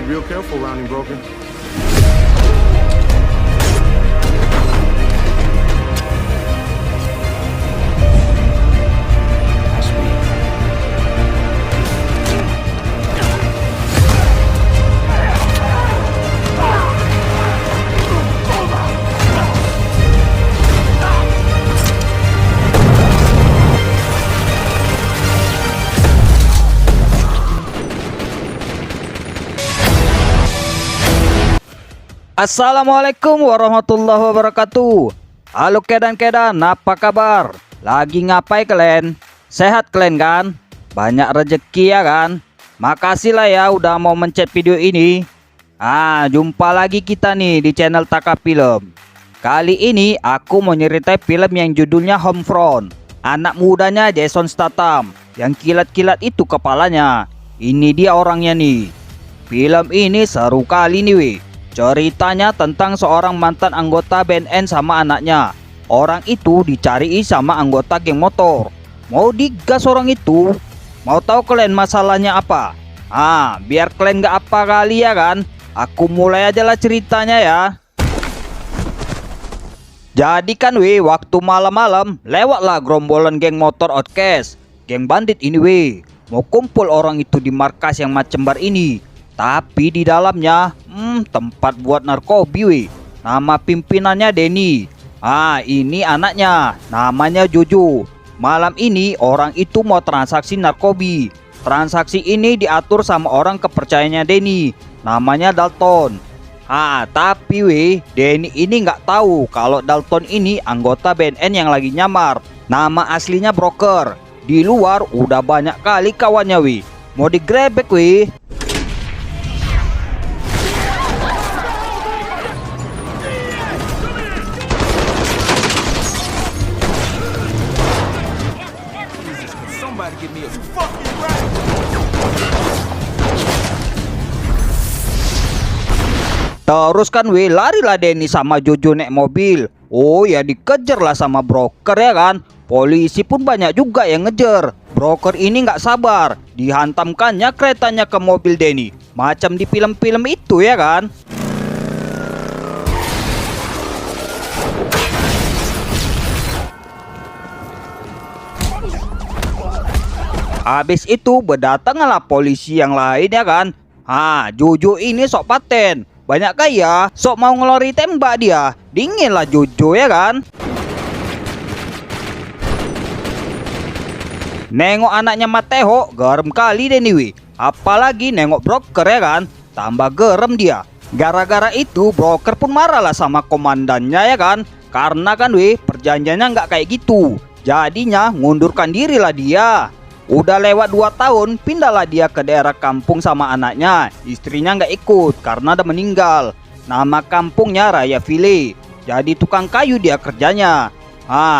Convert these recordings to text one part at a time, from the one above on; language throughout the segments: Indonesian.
real careful around him, Broken. Assalamualaikum warahmatullahi wabarakatuh. Halo kedan-kedan, apa kabar? Lagi ngapain kalian? Sehat kalian kan? Banyak rezeki ya kan? Makasih lah ya udah mau mencet video ini. Jumpa lagi kita nih di channel Taka Film. Kali ini aku mau nyeritain film yang judulnya Homefront. Anak mudanya Jason Statham, yang kilat-kilat itu kepalanya. Ini dia orangnya nih. Film ini seru kali nih weh. Ceritanya tentang seorang mantan anggota BNN sama anaknya. Orang itu dicari sama anggota geng motor. Mau digas orang itu. Mau tahu kalian masalahnya apa? Biar kalian gak apa kali ya kan. Aku mulai aja lah ceritanya ya. Jadi kan weh, waktu malam-malam lewatlah gerombolan geng motor outcast. Geng bandit ini weh, mau kumpul orang itu di markas yang macem bar ini. Tapi di dalamnya tempat buat narkobi weh. Nama pimpinannya Denny. Ini anaknya, namanya Jojo. Malam ini orang itu mau transaksi narkobi. Transaksi ini diatur sama orang kepercayaannya Denny, namanya Dalton. Tapi weh, Denny ini nggak tahu kalau Dalton ini anggota BNN yang lagi nyamar. Nama aslinya Broker. Di luar udah banyak kali kawannya weh. Mau digrebek weh. Terus kan weh, larilah Denny sama Jojo naik mobil. Oh ya, dikejar lah sama Broker ya kan. Polisi pun banyak juga yang ngejar. Broker ini nggak sabar, dihantamkannya keretanya ke mobil Denny. Macam di film-film itu ya kan. Habis itu berdatanglah polisi yang lain ya kan. Jojo ini sok paten, banyak gaya, sok mau ngelori tembak dia. Dingin lah Jojo ya kan. Nengok anaknya Mateo, gerem kali Denny weh. Apalagi nengok Broker ya kan, tambah gerem dia. Gara-gara itu Broker pun marah lah sama komandannya ya kan. Karena kan weh, perjanjiannya nggak kayak gitu. Jadinya ngundurkan diri lah dia. Udah lewat 2 tahun, pindahlah dia ke daerah kampung sama anaknya. Istrinya nggak ikut karena udah meninggal. Nama kampungnya Raya Ville. Jadi tukang kayu dia kerjanya.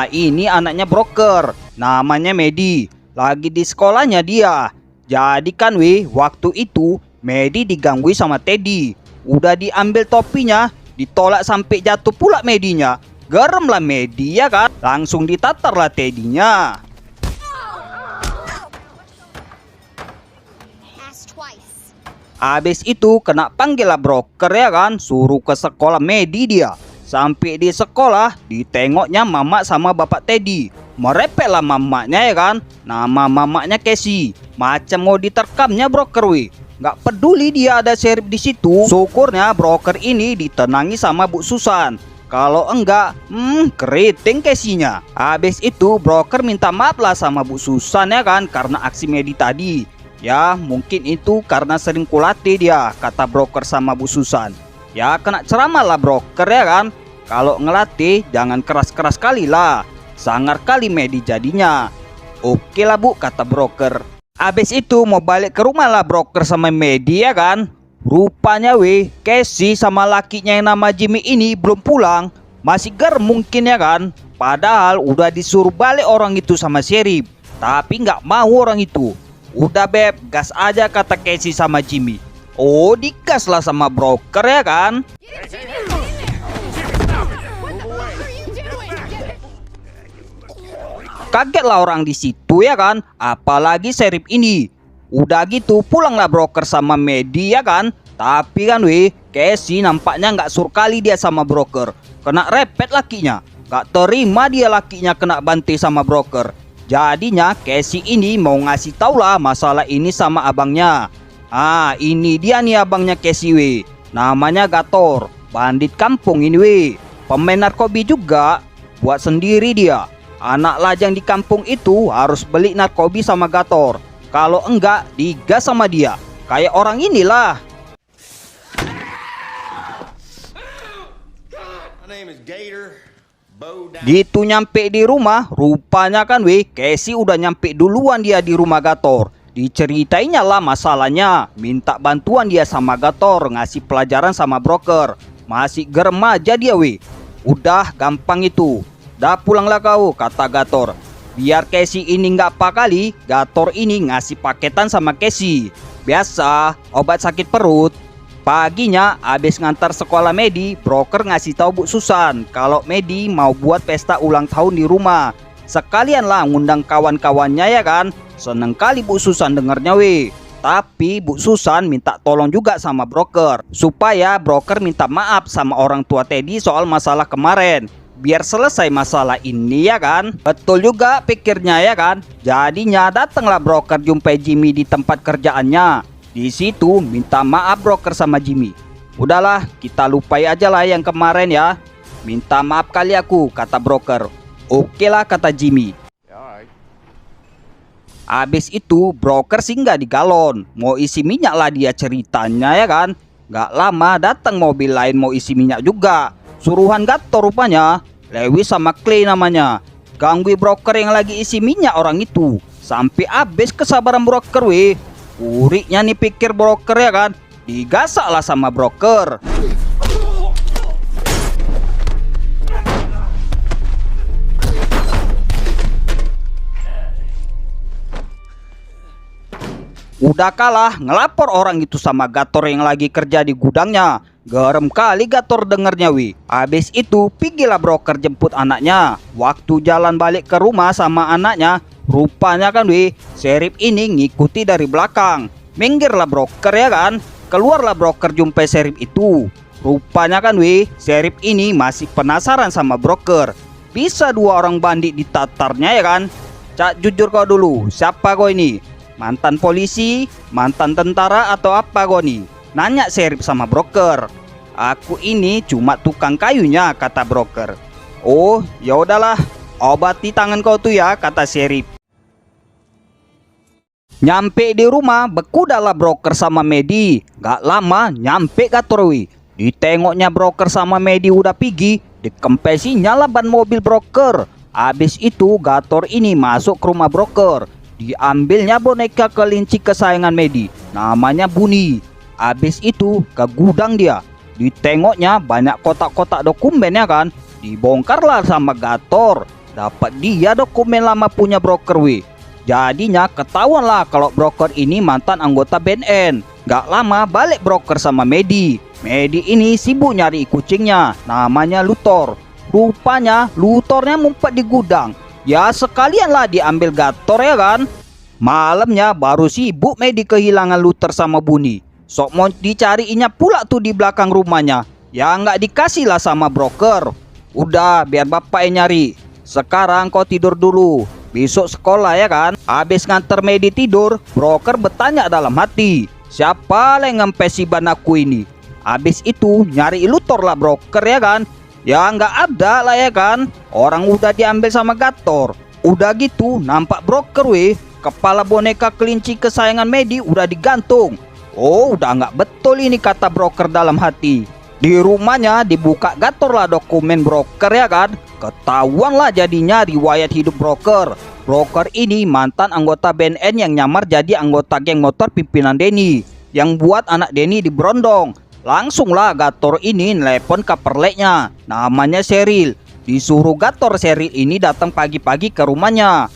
Ini anaknya Broker, namanya Medi. Lagi di sekolahnya dia. Jadi kan weh, waktu itu Medi diganggu sama Teddy. Udah diambil topinya, ditolak sampai jatuh pula Medinya. Gerem lah Medi ya kan. Langsung ditatar lah Teddynya. Habis itu kena panggil lah Broker ya kan, suruh ke sekolah Medi dia. Sampai di sekolah ditengoknya mama sama bapak Teddy. Merepek lah mamanya ya kan. Nama mamanya Casey. Macam mau diterkamnya Broker weh. Nggak peduli dia ada sheriff di situ. Syukurnya Broker ini ditenangi sama Bu Susan. Kalau enggak, keriting Casey-nya. Habis itu Broker minta maaf lah sama Bu Susan ya kan, karena aksi Medi tadi. Ya mungkin itu karena sering kulatih dia, kata Broker sama Bu Susan. Ya kena ceramah lah Broker ya kan. Kalau ngelatih jangan keras-keras kali lah. Sangar kali Medi jadinya. Oke lah Bu, kata Broker. Habis itu mau balik ke rumah lah Broker sama Medi ya kan. Rupanya weh, Casey sama lakinya yang nama Jimmy ini belum pulang. Masih gerem mungkin ya kan. Padahal udah disuruh balik orang itu sama sheriff. Tapi nggak mau orang itu. Udah beb, gas aja, kata Casey sama Jimmy. Oh, digas lah sama Broker ya kan. Kaget lah orang di situ ya kan. Apalagi sheriff ini. Udah gitu pulanglah Broker sama Medi ya kan. Tapi kan Casey nampaknya nggak sur kali dia sama broker. Kena repet lakinya. Gak terima dia lakinya kena bantai sama broker. Jadinya Casey ini mau ngasih tau lah masalah ini sama abangnya. Ini dia nih abangnya Casey Namanya Gator. Bandit kampung ini Pemain narkobi juga. Buat sendiri dia. Anak lajang di kampung itu harus beli narkobi sama Gator. Kalau enggak digas sama dia. Kayak orang inilah. Gitu nyampe di rumah, rupanya kan Casey udah nyampe duluan dia di rumah Gator. Diceritainnya lah masalahnya, minta bantuan dia sama Gator, ngasih pelajaran sama broker. Masih geremaja dia Udah gampang itu. Dah pulanglah kau, kata Gator. Biar Casey ini nggak apa kali, Gator ini ngasih paketan sama Casey. Biasa, obat sakit perut. Paginya abis ngantar sekolah Medi, broker ngasih tahu Bu Susan kalau Medi mau buat pesta ulang tahun di rumah. Sekalian lah ngundang kawan-kawannya ya kan. Seneng kali Bu Susan dengernya Tapi Bu Susan minta tolong juga sama broker supaya broker minta maaf sama orang tua Teddy soal masalah kemarin. Biar selesai masalah ini ya kan. Betul juga pikirnya ya kan. Jadinya datanglah broker jumpai Jimmy di tempat kerjaannya. Di situ minta maaf broker sama Jimmy. Udahlah, kita lupai aja lah yang kemarin ya. Minta maaf kali aku, kata broker. Oke lah, kata Jimmy. Abis itu broker singgah di galon. Mau isi minyak lah dia ceritanya ya kan. Gak lama datang mobil lain mau isi minyak juga. Suruhan Gator rupanya. Lewis sama Clay namanya. Ganggu broker yang lagi isi minyak orang itu. Sampai abis kesabaran broker Uriknya nih pikir broker ya kan. Digasak lah sama broker. Udah kalah ngelapor orang itu sama Gator yang lagi kerja di gudangnya. Garam kali Gator dengernya Habis itu pergilah broker jemput anaknya. Waktu jalan balik ke rumah sama anaknya, rupanya kan Sheriff ini ngikuti dari belakang. Minggirlah broker ya kan. Keluarlah broker jumpai Sheriff itu. Rupanya kan Sheriff ini masih penasaran sama broker. Bisa dua orang bandit ditatarnya ya kan. Cak jujur kau dulu, siapa kau ini? Mantan polisi, mantan tentara atau apa kau nih? Nanya Sheriff sama broker. Aku ini cuma tukang kayunya, kata broker. Oh ya udahlah, obati tangan kau tuh ya, kata Sheriff. Nyampe di rumah bekudalah broker sama Medi. Gak lama nyampe Gator Ditengoknya broker sama Medi udah pergi, dikempesinya lah ban mobil broker. Abis itu Gator ini masuk ke rumah broker. Diambilnya boneka kelinci kesayangan Medi, namanya Bunny. Abis itu ke gudang dia. Ditengoknya banyak kotak-kotak dokumen ya kan. Dibongkarlah sama Gator. Dapat dia dokumen lama punya broker Jadinya ketahuan lah kalau broker ini mantan anggota BNN. Gak lama balik broker sama Medi. Medi ini sibuk nyari kucingnya, namanya Luthor. Rupanya Luthornya ngumpet di gudang. Ya sekalian lah diambil Gator ya kan. Malamnya baru sibuk Medi kehilangan Luthor sama Bunny. Sok mau dicariinnya pula tuh di belakang rumahnya. Ya nggak dikasih lah sama broker. Udah biar bapak yang nyari. Sekarang kau tidur dulu. Besok sekolah ya kan. Habis nganter Medi tidur, broker bertanya dalam hati, siapa yang ngempesi ban aku ini? Habis itu nyari Luthor lah broker ya kan. Ya nggak ada lah ya kan. Orang udah diambil sama Gator. Udah gitu nampak broker kepala boneka kelinci kesayangan Medi udah digantung. Oh udah nggak betul ini, kata broker dalam hati. Di rumahnya dibuka Gator lah dokumen broker ya kan. Ketahuan lah jadinya riwayat hidup broker. Broker ini mantan anggota BNN yang nyamar jadi anggota geng motor pimpinan Denny, yang buat anak Denny diberondong. Langsung lah Gator ini nelpon ke perleknya, namanya Cheryl. Disuruh Gator Cheryl ini datang pagi-pagi ke rumahnya.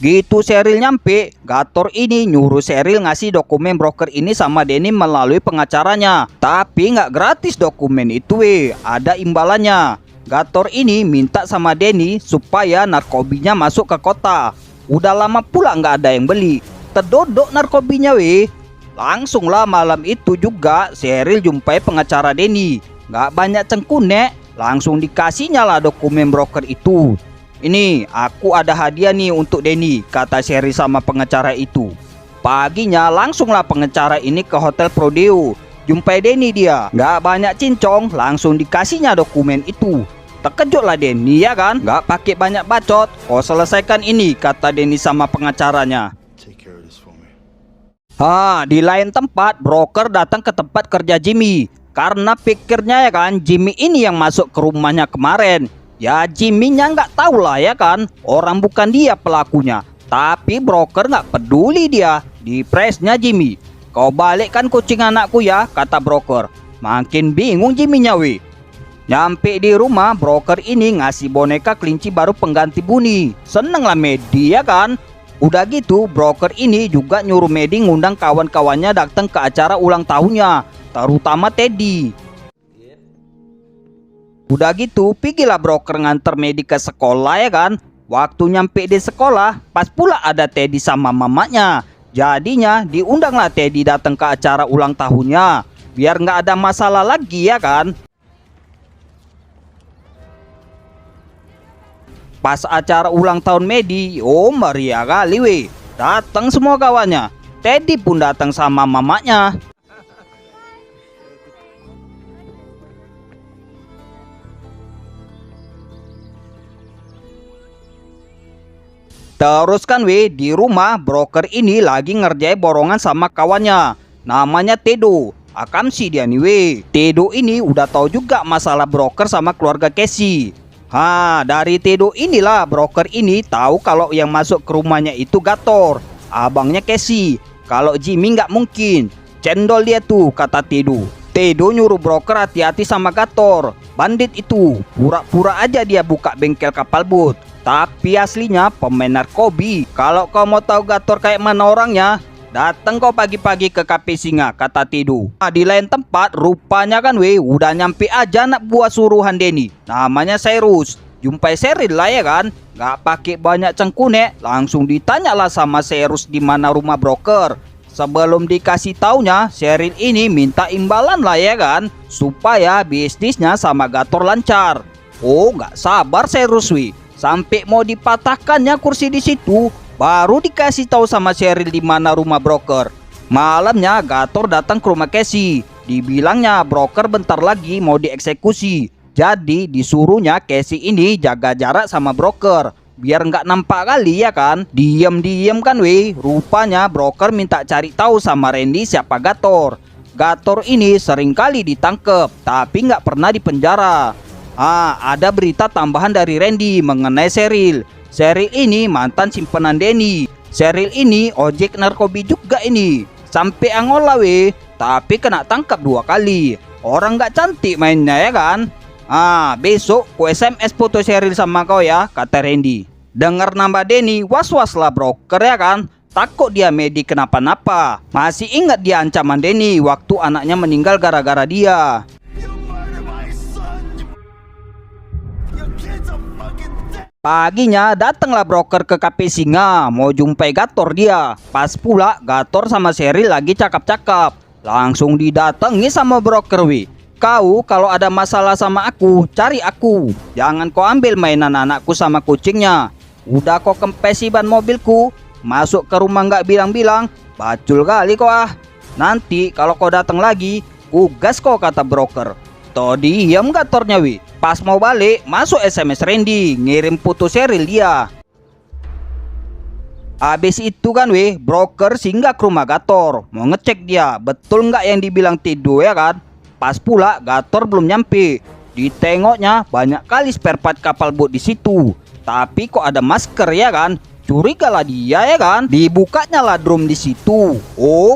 Gitu Cheryl nyampe, Gator ini nyuruh Cheryl ngasih dokumen broker ini sama Denny melalui pengacaranya. Tapi nggak gratis dokumen itu ada imbalannya. Gator ini minta sama Denny supaya narkobinya masuk ke kota. Udah lama pula nggak ada yang beli. terdodok narkobinya weh. Langsunglah malam itu juga Sheryl jumpai pengacara Denny. Nggak banyak cengkunek, langsung dikasihnya lah dokumen broker itu. Ini aku ada hadiah nih untuk Denny, kata Sheryl sama pengacara itu. Paginya langsunglah pengacara ini ke hotel Prodeo. Jumpai Denny dia, nggak banyak cincong, langsung dikasihnya dokumen itu. Terkejutlah Denny ya kan, nggak pakai banyak bacot. Kau selesaikan ini, kata Denny sama pengacaranya. Di lain tempat, broker datang ke tempat kerja Jimmy. Karena pikirnya ya kan, Jimmy ini yang masuk ke rumahnya kemarin. Ya Jimmy-nya nggak tahu lah ya kan, orang bukan dia pelakunya. Tapi broker nggak peduli dia. Di presnya Jimmy. Kau balikkan kucing anakku ya, kata broker. Makin bingung Jimmy-nya weh. Nyampe di rumah, broker ini ngasih boneka kelinci baru pengganti Bunny. Seneng lah Medi ya kan. Udah gitu, broker ini juga nyuruh Medi ngundang kawan-kawannya datang ke acara ulang tahunnya, terutama Teddy. Udah gitu, pergilah broker nganter Medi ke sekolah ya kan. Waktu nyampe di sekolah, pas pula ada Teddy sama mamanya. Jadinya diundanglah Teddy datang ke acara ulang tahunnya, biar nggak ada masalah lagi ya kan. Pas acara ulang tahun Medi, meriah kali weh. Datang semua kawannya. Teddy pun datang sama mamanya. Terus kan weh, di rumah broker ini lagi ngerjain borongan sama kawannya. Namanya Tedo. Akamsi dia nih weh. Tedo ini udah tahu juga masalah broker sama keluarga Casey. Dari Tedo inilah broker ini tahu kalau yang masuk ke rumahnya itu Gator, abangnya Casey. Kalau Jimmy nggak mungkin, cendol dia tuh, kata Tedo. Tedo nyuruh broker hati-hati sama Gator. Bandit itu, pura-pura aja dia buka bengkel kapal boat. Tapi aslinya pemain narkobi. Kalau kau mau tahu Gator kayak mana orangnya, datang kau pagi-pagi ke Cafe Singa, kata Tedo. Di lain tempat, rupanya kan weh, udah nyampe aja anak buah suruhan Denny. Namanya Cyrus. Jumpai Sheryl lah ya kan. Gak pakai banyak cengkunek, langsung ditanya lah sama Cyrus di mana rumah broker. Sebelum dikasih taunya, Sheryl ini minta imbalan lah ya kan, supaya bisnisnya sama Gator lancar. Gak sabar Cyrus weh. Sampai mau dipatahkannya kursi di situ, baru dikasih tahu sama Sheryl di mana rumah broker. Malamnya Gator datang ke rumah Casey. Dibilangnya broker bentar lagi mau dieksekusi. Jadi disuruhnya Casey ini jaga jarak sama broker, biar nggak nampak kali ya kan. Diam-diam kan weh, rupanya broker minta cari tahu sama Randy siapa Gator. Gator ini sering kali ditangkep, tapi nggak pernah dipenjara. Ada berita tambahan dari Randy mengenai Sheryl. Sheryl ini mantan simpenan Denny. Sheryl ini ojek narkobi juga ini. Sampai Angola weh, tapi kena tangkap 2 kali. Orang nggak cantik mainnya ya kan. Besok ku SMS foto Sheryl sama kau ya, kata Randy. Dengar nama Denny, was-was lah broker ya kan. Takut dia Medi kenapa-napa. Masih ingat dia ancaman Denny waktu anaknya meninggal gara-gara dia. Paginya datanglah broker ke Cafe Singa, mau jumpai Gator dia. Pas pula Gator sama Sheryl lagi cakap-cakap. Langsung didatangi sama broker weh. Kau kalau ada masalah sama aku, cari aku. Jangan kau ambil mainan anakku sama kucingnya. Udah kau kempesi ban mobilku, masuk ke rumah nggak bilang-bilang. Bacul kali kau Nanti kalau kau datang lagi, ku gas kau, kata broker. Toh diam Gatornya weh. Pas mau balik, masuk SMS Randy, ngirim foto Sheryl dia. Habis itu kan weh, broker singgah ke rumah Gator, mau ngecek dia betul nggak yang dibilang Tedo ya kan. Pas pula Gator belum nyampe. Ditengoknya banyak kali spare part kapal boat di situ. Tapi kok ada masker ya kan? Curiga lah dia ya kan. Dibukanya lah drum di situ.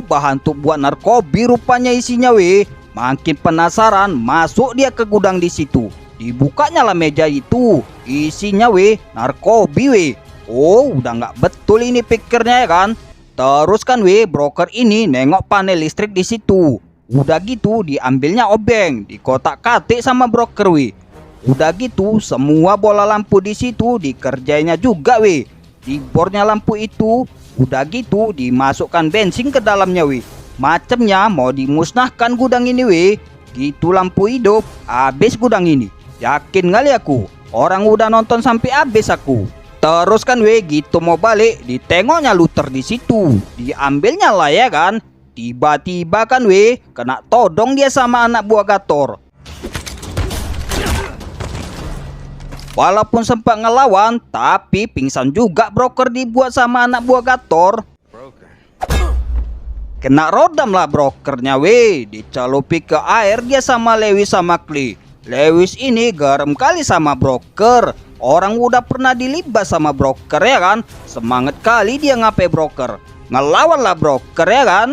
Bahan untuk buat narkobi rupanya isinya weh. Makin penasaran, masuk dia ke gudang di situ. Dibukanya lah meja itu, isinya weh narkobi weh. Udah nggak betul ini pikirnya ya kan. Terus kan weh, broker ini nengok panel listrik di situ. Udah gitu diambilnya obeng, dikotak-katik sama broker weh. Udah gitu semua bola lampu di situ dikerjainya juga weh. Di bornya lampu itu Udah gitu dimasukkan bensin ke dalamnya weh. Macemnya mau dimusnahkan gudang ini weh. Gitu lampu hidup, habis gudang ini. Yakin kali aku, orang udah nonton sampai habis aku. Terus kan weh gitu mau balik, ditengoknya Luther di situ. Diambilnya lah ya kan. Tiba-tiba kan weh kena todong dia sama anak buah Gator. Walaupun sempat ngelawan, tapi pingsan juga broker dibuat sama anak buah Gator. Kena rodam lah brokernya weh. Dicelupi ke air dia sama Lewis sama Clay. Lewis ini garam kali sama broker. Orang udah pernah dilibas sama broker ya kan. Semangat kali dia ngapain broker. Ngelawan lah broker ya kan.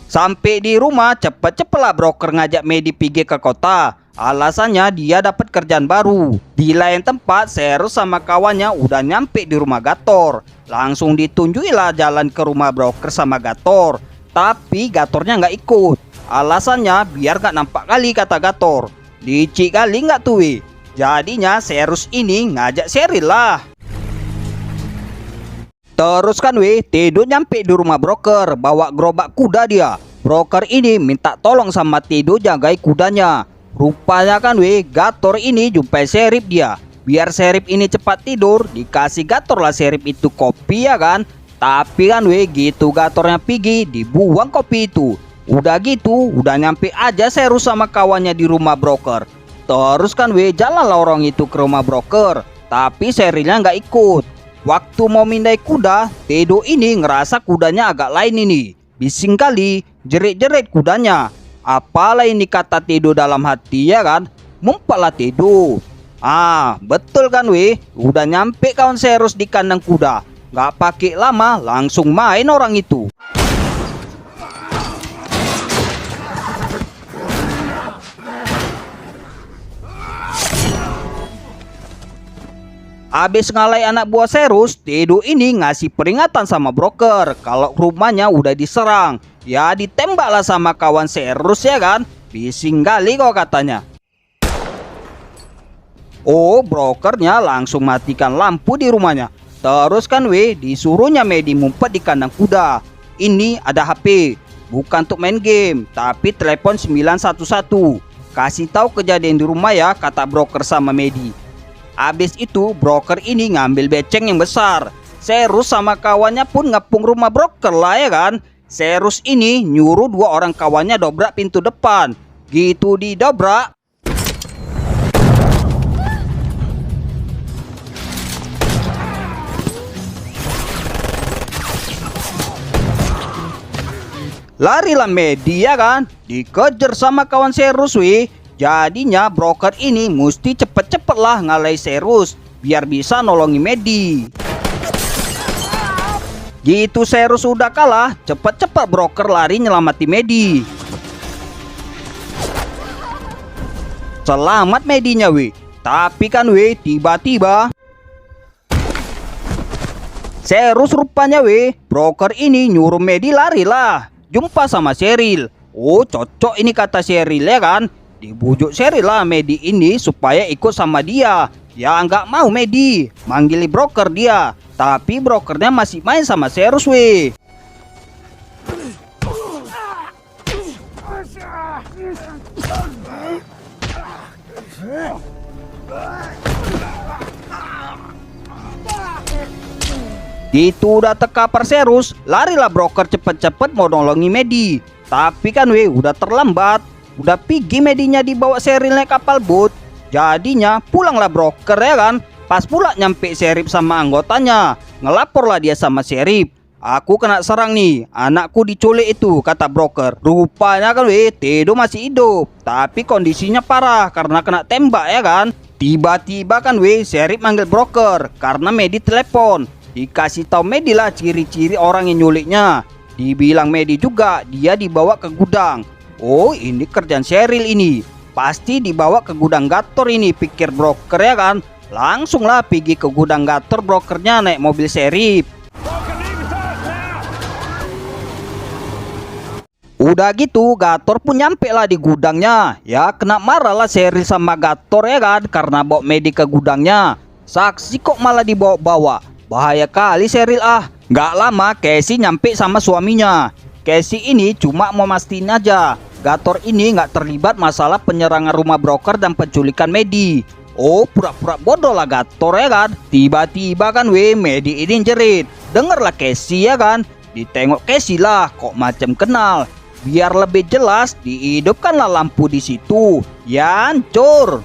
Sampai di rumah cepet-cepetlah broker ngajak Medi pergi ke kota. Alasannya dia dapat kerjaan baru. Di lain tempat Serus sama kawannya udah nyampe di rumah Gator. Langsung ditunjukilah jalan ke rumah broker sama Gator. Tapi Gatornya nggak ikut. Alasannya biar gak nampak kali kata Gator. Licik kali nggak tuh weh. Jadinya Serus ini ngajak Cheryl lah. Terus kan weh Tedo nyampe di rumah broker bawa gerobak kuda dia. Broker ini minta tolong sama Tedo jagai kudanya. Rupanya kan weh Gator ini jumpai Sheriff dia. Biar Sheriff ini cepat tidur, dikasih Gator lah Sheriff itu kopi ya kan. Tapi kan weh gitu Gatornya pergi, dibuang kopi itu. Udah gitu udah nyampe aja Serus sama kawannya di rumah broker. Terus kan weh jalanlah orang itu ke rumah broker. Tapi Cherylnya nggak ikut. Waktu mau mindai kuda, Tedo ini ngerasa kudanya agak lain ini. Bising kali, jerit-jerit kudanya. Apalah ini kata Tedo dalam hati ya kan. Mumpatlah Tedo. Betul kan weh. Udah nyampe kawan Serus di kandang kuda. Gak pakai lama langsung main orang itu. Abis ngalai anak buah Serus, Tedo ini ngasih peringatan sama broker kalau rumahnya udah diserang. Ya ditembaklah sama kawan Serus ya kan. Bising kali kok katanya. Oh brokernya langsung matikan lampu di rumahnya. Terus kan weh disuruhnya Medi ngumpet di kandang kuda. Ini ada HP. Bukan untuk main game, tapi telepon 911. Kasih tahu kejadian di rumah ya kata broker sama Medi. Abis itu broker ini ngambil beceng yang besar. Serus sama kawannya pun ngepung rumah broker lah ya kan. Serus ini nyuruh dua orang kawannya dobrak pintu depan. Gitu didobrak. Larilah media kan. Dikejar sama kawan Serus weh. Jadinya broker ini mesti cepet-cepet lah ngalai Serus biar bisa nolongi Medi. Gitu Serus udah kalah, cepet-cepet broker lari nyelamati Medi. Selamat Medinya weh. Tapi kan weh tiba-tiba Serus rupanya weh broker ini nyuruh Medi lari lah. Jumpa sama Cheryl. Oh cocok ini kata Cheryl ya kan. Dibujuk Cheryl lah Medi ini supaya ikut sama dia. Ya nggak mau Medi, manggil broker dia. Tapi brokernya masih main sama Serus weh. Gitu udah teka Serus, larilah broker cepet-cepet mau nolongi Medi. Tapi kan weh udah terlambat. Udah pergi Medinya dibawa Cheryl naik kapal boat. Jadinya pulanglah broker ya kan. Pas pula nyampe Sheriff sama anggotanya. Ngelaporlah dia sama Sheriff. Aku kena serang nih, anakku diculik itu kata broker. Rupanya kan weh Tedo masih hidup. Tapi kondisinya parah karena kena tembak ya kan. Tiba-tiba kan weh Sheriff manggil broker karena Medi telepon. Dikasih tahu Medi lah ciri-ciri orang yang nyuliknya. Dibilang Medi juga dia dibawa ke gudang. Oh ini kerjaan Cheryl ini. Pasti dibawa ke gudang Gator ini pikir broker ya kan. langsunglah pergi ke gudang Gator brokernya naik mobil Sheriff. Udah gitu Gator pun nyampe lah di gudangnya. Ya kena marah lah Cheryl sama Gator ya kan, karena bawa Medi ke gudangnya. Saksi kok malah dibawa-bawa. Bahaya kali Cheryl ah. Gak lama Casey nyampe sama suaminya. Casey ini cuma mau mastiin aja Gator ini gak terlibat masalah penyerangan rumah broker dan penculikan Medi. Oh pura-pura bodoh lah Gator ya kan. Tiba-tiba kan Medi ini jerit. Dengerlah Casey ya kan. Ditengok Casey lah kok macam kenal. Biar lebih jelas dihidupkanlah lampu di situ. Ya hancur.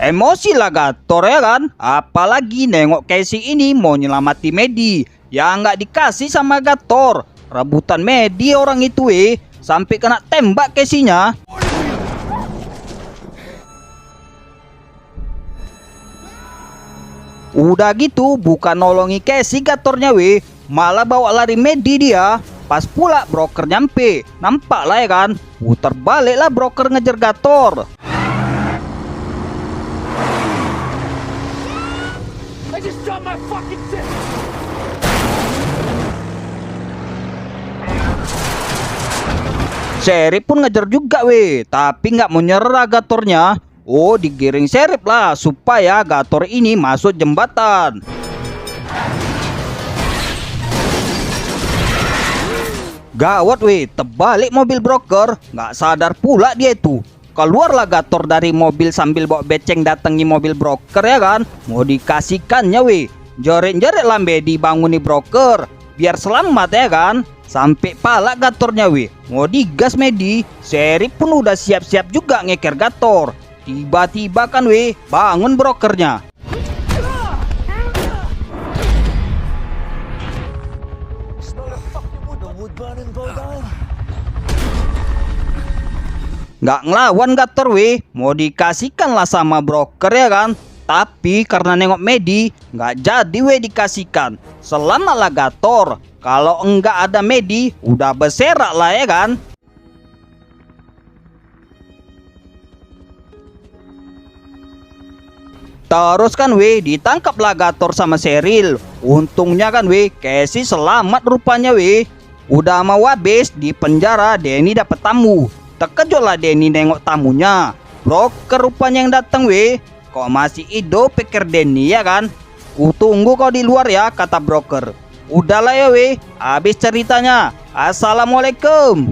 Emosi lah Gator ya kan. Apalagi nengok Casey ini mau nyelamati Medi. Ya nggak dikasih sama Gator. Rebutan Medi orang itu sampai kena tembak Casey-nya. Udah gitu bukan nolongi Casey Gatornya malah bawa lari Medi dia. Pas pula broker nyampe, nampak lah ya kan. Putar balik lah broker ngejar Gator. Sheriff pun ngejar juga tapi nggak mau nyerah Gatornya. Oh digiring Sheriff lah supaya Gator ini masuk jembatan. Gawat terbalik mobil broker. Nggak sadar pula dia itu. Keluarlah Gator dari mobil sambil bawa beceng datangi mobil broker ya kan. Mau dikasihkannya Joret-joret lambe dibanguni broker biar selamat ya kan. Sampai pala Gatornya mau digas Medi. Sheriff pun udah siap-siap juga ngeker Gator. Tiba-tiba kan bangun brokernya. Nggak ngelawan Gator mau dikasihkan lah sama broker ya kan. Tapi karena nengok Medi nggak jadi dikasihkan. Selamat lah Gator. Kalau enggak ada Medi udah berserak lah ya kan. Terus kan ditangkaplah Gator sama Cheryl. Untungnya kan Casey selamat rupanya Udah mau habis di penjara Denny dapat tamu. Terkejut lah Denny nengok tamunya. Broker rupanya yang datang Kok masih hidup pikir Denny ya kan. Kutunggu kau di luar ya kata broker. Udahlah ya habis ceritanya. Assalamualaikum.